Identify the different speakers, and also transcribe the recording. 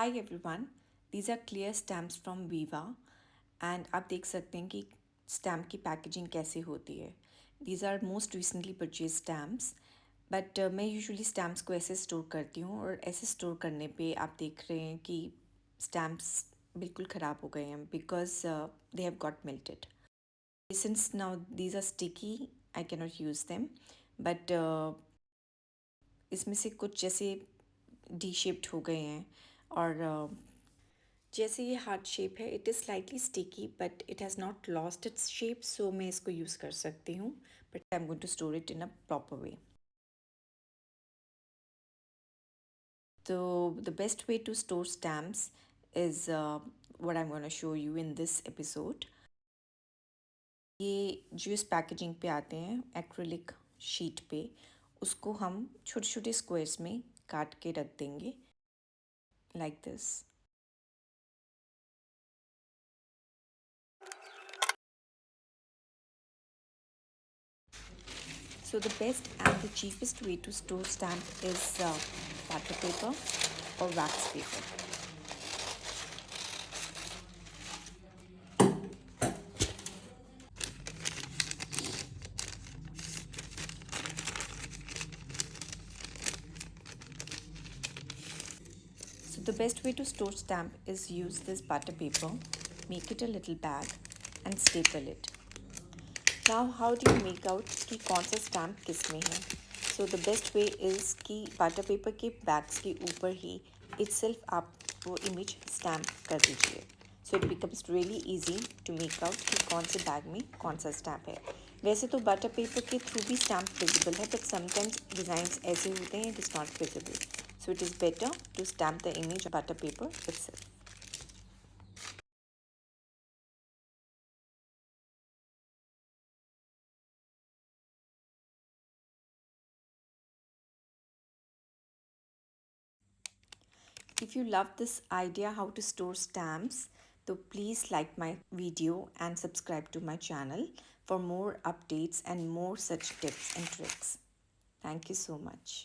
Speaker 1: Hi everyone, these are clear stamps from Viva and आप देख सकते हैं कि स्टैम्प की पैकेजिंग कैसे होती है. These are most recently purchase stamps. But मैं यूजुअली स्टैम्प्स को ऐसे स्टोर करती हूँ और ऐसे स्टोर करने पे आप देख रहे हैं कि स्टैम्प्स बिल्कुल ख़राब हो गए हैं because they have got melted. Since now these are sticky I cannot use them. But इसमें से कुछ जैसे डी शेप्ड हो गए हैं और जैसे ये हार्ट शेप है. It is slightly sticky but it has not lost its shape, so मैं इसको यूज़ कर सकती हूँ. But I am going to store it in a proper way. तो the best way to store stamps is what I'm going to show you in this episode. ये जो इस packaging पे आते हैं एक्रिलिक शीट पे, उसको हम छोटे छोटे स्क्वायर्स में काट के रख देंगे like this. So the best and the cheapest way to store stamp is butter paper or wax paper. So the best way to store stamp is use this butter paper, make it a little bag and staple it. Now how do you make out कि कौन सा stamp किस में है? So the best way is कि butter paper के bags के ऊपर ही itself आप वो इमेज स्टैम्प कर दीजिए. So it becomes really easy to make out कि कौन से बैग में कौन सा स्टैम्प है. वैसे तो बटर पेपर के थ्रू भी स्टैम्प विजिबल है, बट समटाइम्स डिज़ाइंस ऐसे होते हैं it is not visible. So it is better to stamp the image on butter paper itself. If you love this idea how to store stamps, so please like my video and subscribe to my channel for more updates and more such tips and tricks. Thank you so much.